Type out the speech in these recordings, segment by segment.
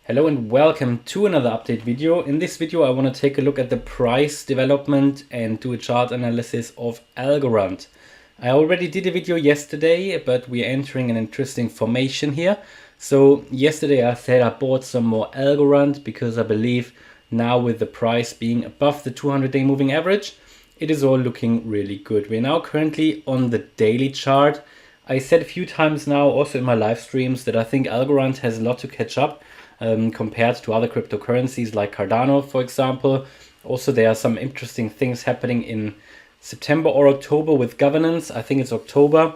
Hello and welcome to another update video. In this video I want to take a look at the price development and do a chart analysis of Algorand. I already did a video yesterday, but we are entering an interesting formation here. So yesterday I said I bought some more Algorand because I believe now with the price being above the 200-day moving average, it is all looking really good. We're now currently on the daily chart. I said a few times now also in my live streams that I think Algorand has a lot to catch up compared to other cryptocurrencies like Cardano, for example. Also, there are some interesting things happening in September or October with governance. I think it's October.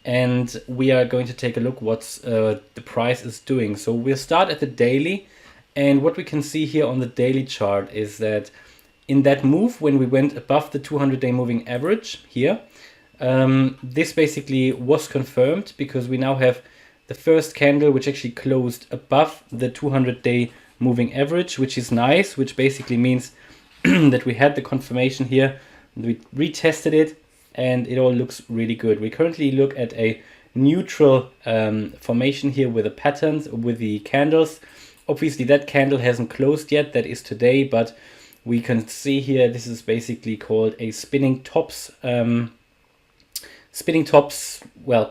And we are going to take a look what the price is doing. So we'll start at the daily. And what we can see here on the daily chart is that in that move, when we went above the 200-day moving average here, this basically was confirmed because we now have the first candle which actually closed above the 200-day moving average, which is nice, which basically means that we had the confirmation here. We retested it and it all looks really good. We currently look at a neutral formation here with the patterns, with the candles. Obviously that candle hasn't closed yet, that is today, but we can see here this is basically called a spinning tops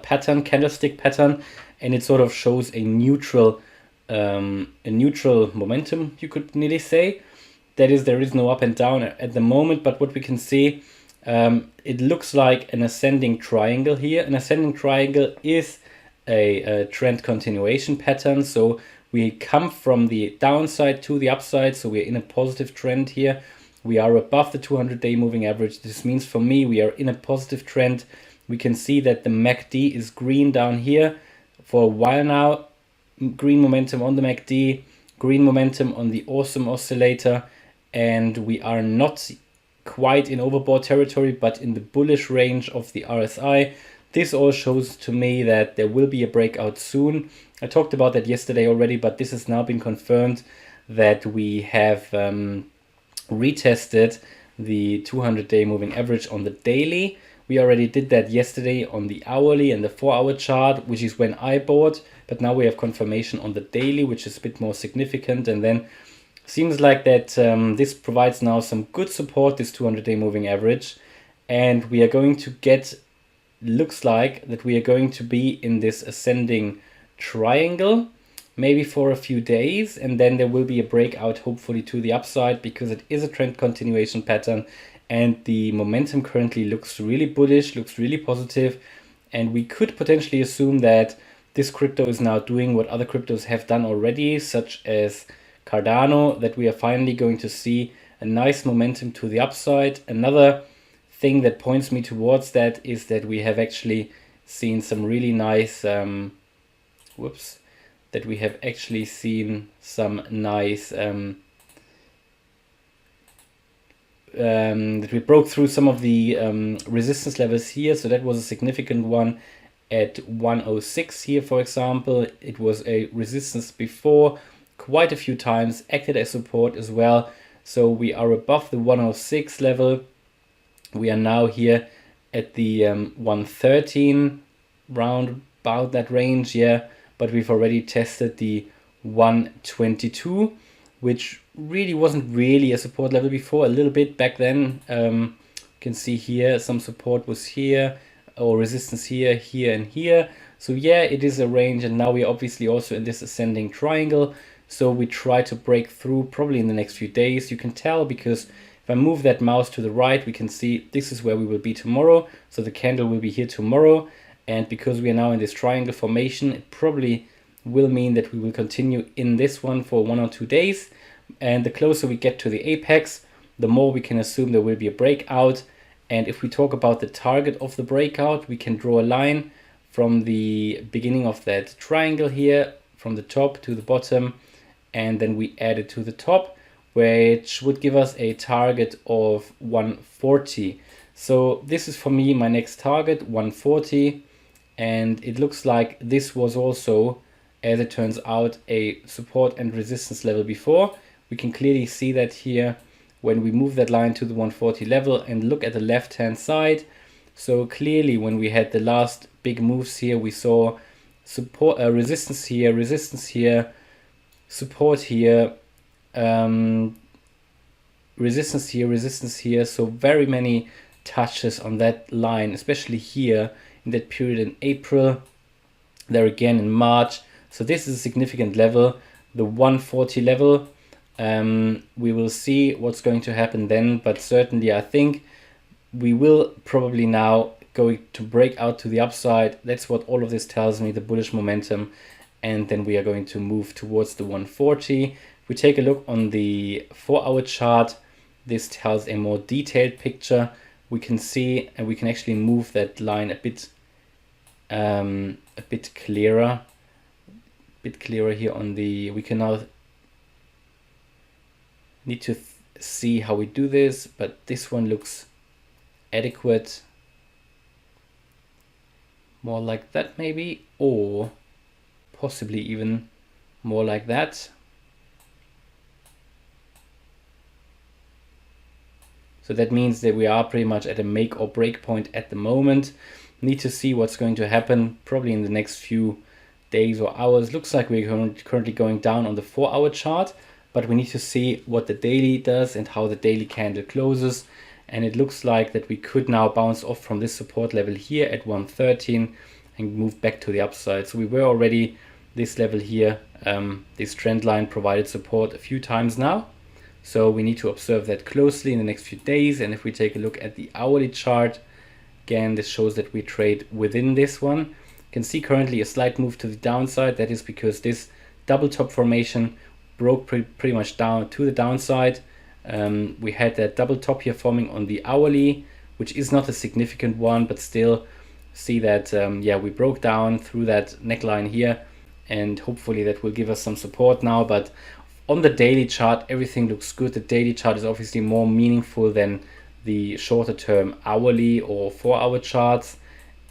pattern, candlestick pattern, and it sort of shows a neutral momentum, you could nearly say. That is, there is no up and down at the moment, but what we can see, it looks like an ascending triangle here. An ascending triangle is a trend continuation pattern, so we come from the downside to the upside, so we're in a positive trend here. We are above the 200-day moving average. This means for me we are in a positive trend. We can see that the MACD is green down here for a while now. Green momentum on the MACD, green momentum on the awesome oscillator, and we are not quite in overbought territory, but in the bullish range of the RSI. This all shows to me that there will be a breakout soon. I talked about that yesterday already, but this has now been confirmed that we have retested the 200-day moving average on the daily. We already did that yesterday on the hourly and the 4-hour chart, which is when I bought, but now we have confirmation on the daily, which is a bit more significant. And then seems like that this provides now some good support, this 200-day moving average. And we are going to get, looks like that we are going to be in this ascending triangle, maybe for a few days, and then there will be a breakout hopefully to the upside because it is a trend continuation pattern. And the momentum currently looks really bullish, looks really positive, and we could potentially assume that this crypto is now doing what other cryptos have done already, such as Cardano, that we are finally going to see a nice momentum to the upside. Another thing that points me towards that is that we have actually seen some really nice that we have actually seen some nice that we broke through some of the resistance levels here. So that was a significant one at 106 here, for example. It was a resistance before quite a few times, acted as support as well. So we are above the 106 level. We are now here at the 113, round about that range, yeah. But we've already tested the 122, which really wasn't really a support level before, a little bit back then. You can see here some support was here, or resistance here, here, and here. So yeah, it is a range, and now we're obviously also in this ascending triangle. So we try to break through probably in the next few days. You can tell because if I move that mouse to the right, we can see this is where we will be tomorrow. So the candle will be here tomorrow. And because we are now in this triangle formation, it probably will mean that we will continue in this one for 1 or 2 days. And the closer we get to the apex, the more we can assume there will be a breakout. And if we talk about the target of the breakout, we can draw a line from the beginning of that triangle here, from the top to the bottom, and then we add it to the top, which would give us a target of 140. So this is for me my next target, 140. And it looks like this was also, as it turns out, a support and resistance level before. We can clearly see that here when we move that line to the 140 level and look at the left hand side. So clearly when we had the last big moves here, we saw support, resistance here, support here, resistance here. So very many touches on that line, especially here in that period in April, there again in March. So this is a significant level, the 140 level. We will see what's going to happen then, but certainly I think we will probably now go to break out to the upside. That's what all of this tells me, the bullish momentum. And then we are going to move towards the 140. If we take a look on the 4-hour chart, this tells a more detailed picture. We can see, and we can actually move that line a bit clearer. Here on the, we can now need to see how we do this, but this one looks adequate. More like that maybe, or possibly even more like that. So that means that we are pretty much at a make or break point at the moment. Need to see what's going to happen probably in the next few days or hours. Looks like we're currently going down on the 4-hour chart, but we need to see what the daily does and how the daily candle closes. And it looks like that we could now bounce off from this support level here at 113 and move back to the upside. So we were already this level here, this trend line provided support a few times now. So we need to observe that closely in the next few days. And if we take a look at the hourly chart, again, this shows that we trade within this one. You can see currently a slight move to the downside. That is because this double top formation broke pretty much down to the downside. We had that double top here forming on the hourly, which is not a significant one, but still see that, we broke down through that neckline here, and hopefully that will give us some support now. But on the daily chart, everything looks good. The daily chart is obviously more meaningful than the shorter term hourly or 4-hour charts.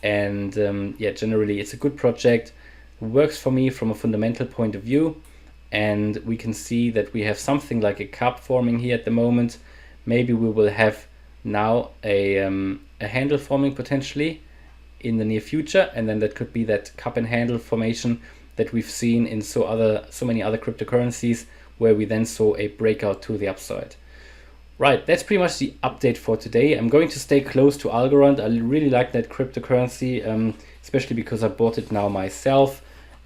And generally it's a good project. It works for me from a fundamental point of view. And we can see that we have something like a cup forming here at the moment. Maybe we will have now a handle forming potentially in the near future. And then that could be that cup and handle formation that we've seen in so many other cryptocurrencies, where we then saw a breakout to the upside. Right, that's pretty much the update for today. I'm going to stay close to Algorand. I really like that cryptocurrency, especially because I bought it now myself,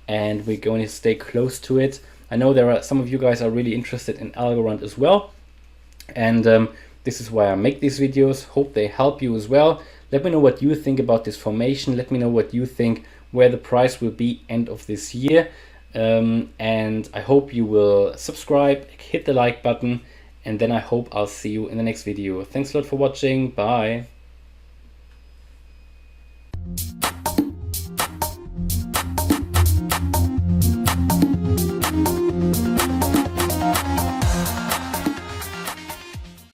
and we're going to stay close to it. I know there are some of you guys are really interested in Algorand as well, and this is why I make these videos. Hope they help you as well. Let me know what you think about this formation. Let me know what you think where the price will be end of this year. And I hope you will subscribe, hit the like button, and then I hope I'll see you in the next video. Thanks a lot for watching. Bye.